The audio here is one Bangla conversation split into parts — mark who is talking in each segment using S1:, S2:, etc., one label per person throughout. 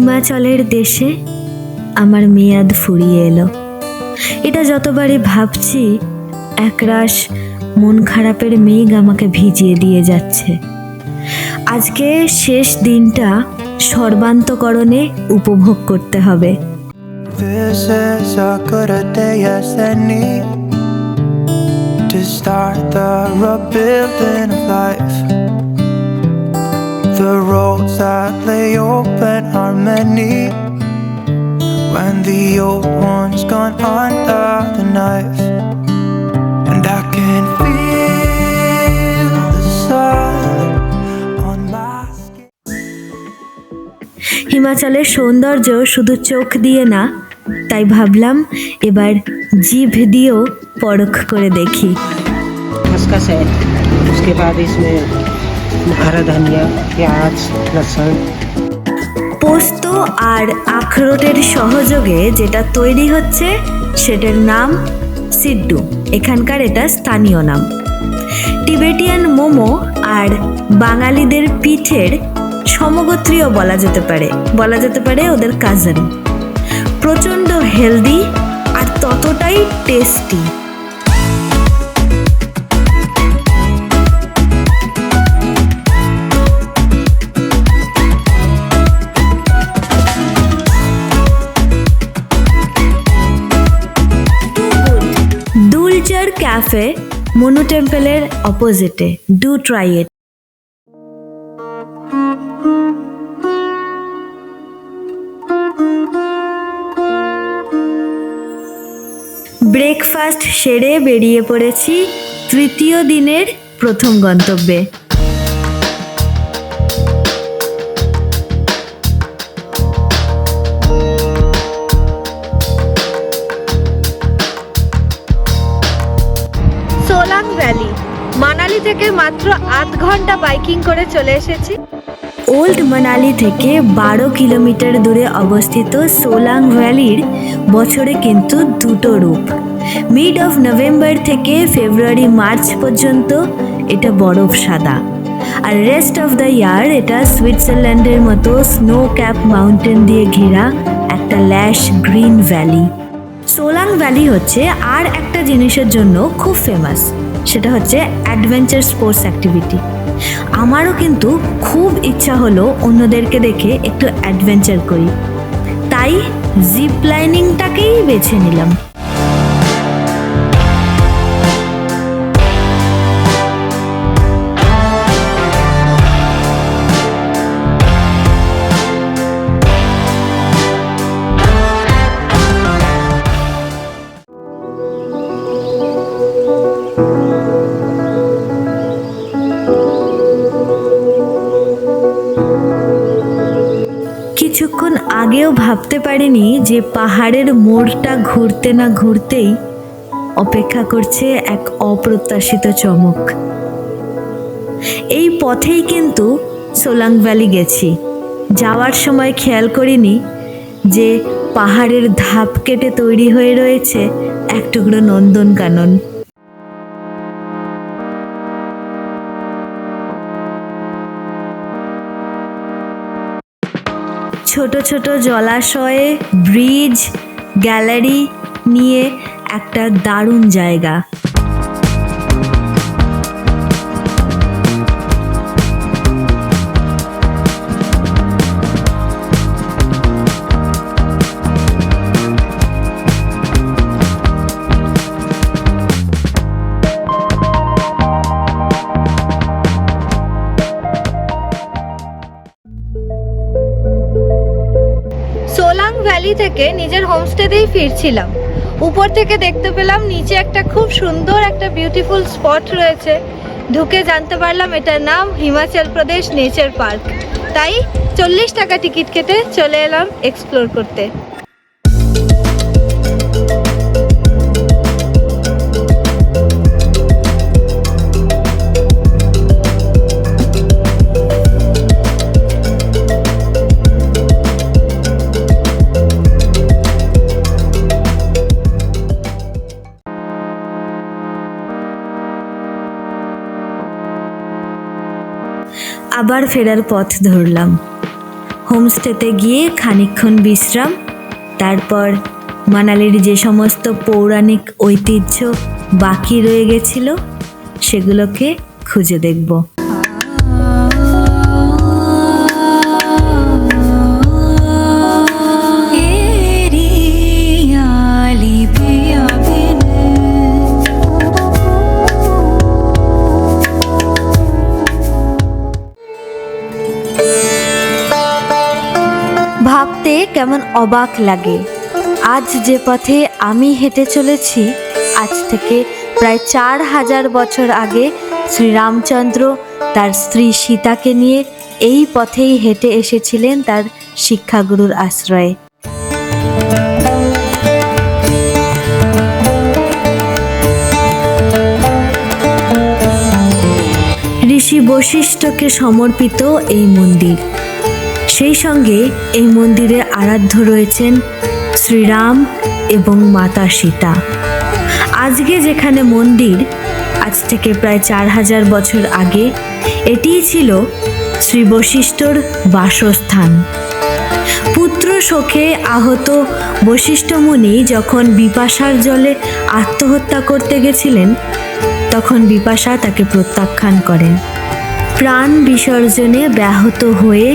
S1: হিমাচলের দেশে আমার মেয়াদ ফুরিয়ে এলো। এটা যতবারই ভাবছি একরাশ মন খারাপের মেঘ আমাকে ভিজিয়ে দিয়ে যাচ্ছে। আজকে শেষ দিনটা সর্বান্তকরণে উপভোগ করতে হবে।
S2: This is as good a day as any to start the rebuilding of life. The roads that lay open are many when the old one's gone under the knife. And I can feel the sun on my skin.
S1: হিমাচলের সৌন্দর্য শুধু চোখ দিয়ে না, তাই ভাবলাম এবার জিভ দিয়েও পরখ করে দেখি।
S3: खसखस है, उसके बाद इसमें हरा धनिया, प्याज, लहसुन।
S1: পোস্ত আর আখরোটের সহযোগে যেটা তৈরি হচ্ছে সেটার নাম সিড্ডু। এখানকার এটা স্থানীয় নাম। টিবেটিয়ান মোমো আর বাঙালিদের পিঠের সমগোত্রীয় বলা যেতে পারে ওদের কাজিন। প্রচণ্ড হেলদি আর ততটাই টেস্টি। দুলচার ক্যাফে মনু টেম্পলের অপোজিটে। Do try it. ব্রেকফাস্ট সেরে বেরিয়ে পড়েছি তৃতীয় দিনের প্রথম গন্তব্যে। সোলাং ভ্যালি, মানালি থেকে মাত্র ৮ ঘন্টা বাইকিং করে চলে এসেছি। ওল্ড মানালি থেকে ১২ কিলোমিটার দূরে অবস্থিত সোলাং ভ্যালির বছরে কিন্তু দুটো রূপ। মিড অফ নভেম্বর থেকে ফেব্রুয়ারি মার্চ পর্যন্ত এটা বরফ সাদা, আর রেস্ট অফ দ্য ইয়ার এটা সুইজারল্যান্ডের মতো স্নো ক্যাপ মাউন্টেন দিয়ে ঘেরা একটা ল্যাশ গ্রিন ভ্যালি। সোলাং ভ্যালি হচ্ছে আর একটা জিনিসের জন্য খুব ফেমাস, সেটা হচ্ছে অ্যাডভেঞ্চার স্পোর্টস অ্যাক্টিভিটি। আমারও কিন্তু খুব ইচ্ছা হলো অন্যদেরকে দেখে একটু অ্যাডভেঞ্চার করি, তাই জিপ লাইনিংটাকেই বেছে নিলাম। কিছুক্ষণ আগেও ভাবতে পারিনি যে পাহাড়ের মোড়টা ঘুরতে না ঘুরতেই অপেক্ষা করছে এক অপ্রত্যাশিত চমক। এই পথেই কিন্তু সোলাং ভ্যালি গেছি। যাওয়ার সময় খেয়াল করিনি যে পাহাড়ের ধাপ কেটে তৈরি হয়ে রয়েছে এক টুকরো নন্দনকানন। ছোট ছোট জলাশয়ে ব্রিজ, গ্যালারি নিয়ে একটা দারুণ জায়গা। সোলাং ভ্যালি থেকে নিজের হোমস্টেতেই ফিরছিলাম। উপর থেকে দেখতে পেলাম নিচে একটা খুব সুন্দর একটা বিউটিফুল স্পট রয়েছে। ঢুকে জানতে পারলাম এটার নাম হিমাচল প্রদেশ নেচার পার্ক। তাই 40 টাকা টিকিট কেটে চলে এলাম এক্সপ্লোর করতে। আবার ফেরার পথ ধরলাম। হোম হোমস্টেতে গিয়ে খানিকক্ষণ বিশ্রাম, তারপর মানালির যে সমস্ত পৌরাণিক ঐতিহ্য বাকি রয়ে গেছিল সেগুলোকে খুঁজে দেখব। ভাবতে কেমন অবাক লাগে, আজ যে পথে আমি হেঁটে চলেছি আজ থেকে প্রায় 4000 বছর আগে শ্রীরামচন্দ্র তার স্ত্রী সীতাকে নিয়ে এই পথেই হেঁটে এসেছিলেন তার শিক্ষাগুরুর আশ্রয়ে। ঋষি বশিষ্ঠকে সমর্পিত এই মন্দির, সেই সঙ্গে এই মন্দিরে আরাধ্য রয়েছেন শ্রীরাম এবং মাতা সীতা। আজকে যেখানে মন্দির, আজ থেকে প্রায় 4000 বছর আগে এটিই ছিল শ্রী বশিষ্ঠর বাসস্থান। পুত্র শোকে আহত বশিষ্ঠ মুনি যখন বিপাশার জলে আত্মহত্যা করতে গেছিলেন তখন বিপাশা তাকে প্রত্যাখ্যান করেন। প্রাণ বিসর্জনে ব্যাহত হয়ে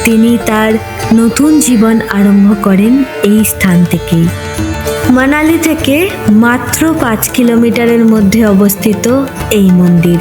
S1: তিনি তার নতুন জীবন আরম্ভ করেন এই স্থান থেকেই। মানালি থেকে মাত্র 5 কিলোমিটারের মধ্যে অবস্থিত এই মন্দির।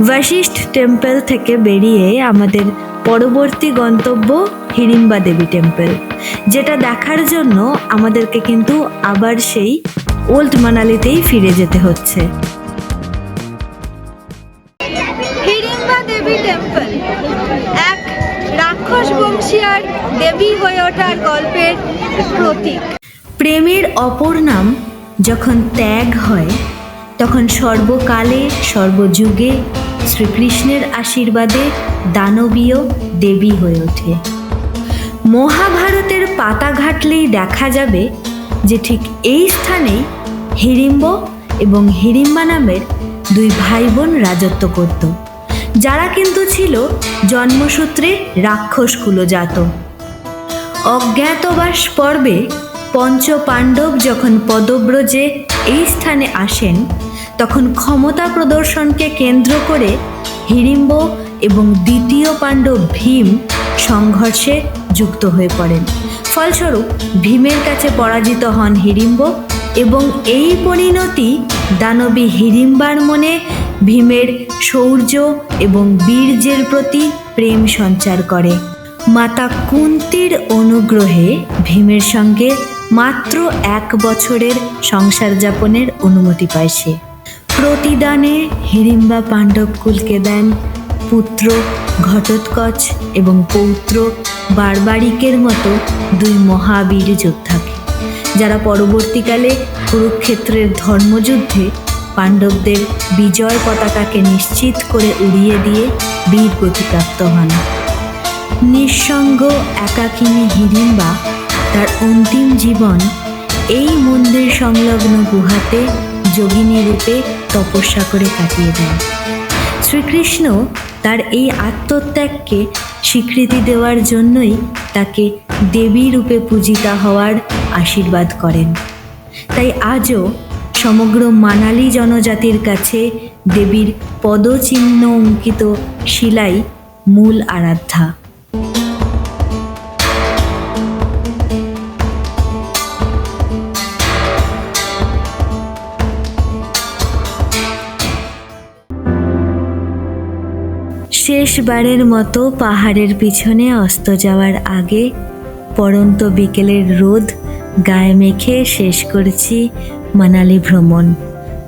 S1: বশিষ্ঠ টেম্পল থেকে বেরিয়ে আমাদের পরবর্তী গন্তব্য হিড়িম্বা দেবী টেম্পল, যেটা দেখার জন্য আমাদেরকে কিন্তু আবার সেই ওল্ড মানালিতেই ফিরে যেতে হচ্ছে। হিড়িম্বা দেবী টেম্পল এক রাক্ষস বংশী আর দেবী হয়ে ওঠার গল্পের প্রতীক। প্রেমের অপর নাম যখন ত্যাগ হয় তখন সর্বকালে সর্বযুগে শ্রীকৃষ্ণের আশীর্বাদে দানবীয় দেবী হয়ে ওঠে। মহাভারতের পাতা ঘাটলেই দেখা যাবে যে ঠিক এই স্থানেই হিড়িম্ব এবং হিড়িম্বা নামের দুই ভাই বোন রাজত্ব করত, যারা কিন্তু ছিল জন্মসূত্রে রাক্ষস কুলজাত। অজ্ঞাতবাস পর্বে পঞ্চ পাণ্ডব যখন পদব্রজে এই স্থানে আসেন তখন ক্ষমতা প্রদর্শনকে কেন্দ্র করে হিড়িম্ব এবং দ্বিতীয় পাণ্ডব ভীম সংঘর্ষে যুক্ত হয়ে পড়েন। ফলস্বরূপ ভীমের কাছে পরাজিত হন হিড়িম্ব এবং এই পরিণতি দানবী হিড়িম্বার মনে ভীমের শৌর্য এবং বীর্যের প্রতি প্রেম সঞ্চার করে। মাতা কুন্তির অনুগ্রহে ভীমের সঙ্গে মাত্র 1 বছরের সংসার যাপনের অনুমতি পায় সে। প্রতিদানে হিড়িম্বা পাণ্ডবকুলকে দেন পুত্র ঘটোৎকচ এবং পৌত্র বারবারিকের মতো দুই মহাবীর যোদ্ধাকে, যারা পরবর্তীকালে কুরুক্ষেত্রের ধর্মযুদ্ধে পাণ্ডবদের বিজয় পতাকাকে নিশ্চিত করে উড়িয়ে দিয়ে বীর গতিপ্রাপ্ত হন। নিঃসঙ্গ একাকিনী হিড়িম্বা তার অন্তিম জীবন এই মন্দির সংলগ্ন গুহাতে যোগিনী রূপে তপস্যা করে কাটিয়ে দেন। শ্রীকৃষ্ণ তার এই আত্মত্যাগকে স্বীকৃতি দেওয়ার জন্যই তাকে দেবী রূপে পূজিতা হওয়ার আশীর্বাদ করেন। তাই আজও সমগ্র মানালি জনজাতির কাছে দেবীর পদচিহ্ন অঙ্কিত শিলাই মূল আরাধ্যা। শেষবারের মতো পাহাড়ের পিছনে অস্ত যাওয়ার আগে পড়ন্ত বিকেলের রোদ গায়ে মেখে শেষ করছি মানালি ভ্রমণ।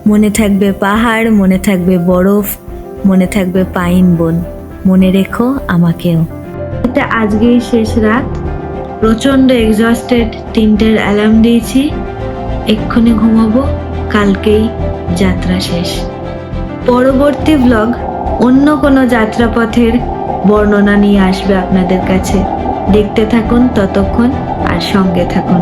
S1: মনে থাকবে পাহাড়, মনে থাকবে বরফ, মনে থাকবে পাইন বন, মনে রেখো আমাকেও। এটা আজকেই শেষ রাত, প্রচণ্ড এক্সস্টেড, 3টের অ্যালার্ম দিয়েছি, এক্ষুনি ঘুমাবো, কালকেই যাত্রা শেষ। পরবর্তী ব্লগ অন্য কোনো যাত্রাপথের বর্ণনা নিয়ে আসবে আপনাদের কাছে। দেখতে থাকুন ততক্ষণ আর সঙ্গে থাকুন।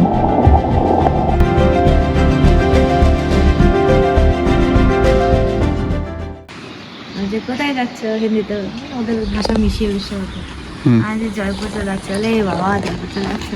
S1: যে কোথায় যাচ্ছ হিন্দিতে ওদের ভাষা মিশিয়ে মিশিয়ে হতো। আজ জয়পুর যাচ্ছে, বাবা জয়পুর যাচ্ছে।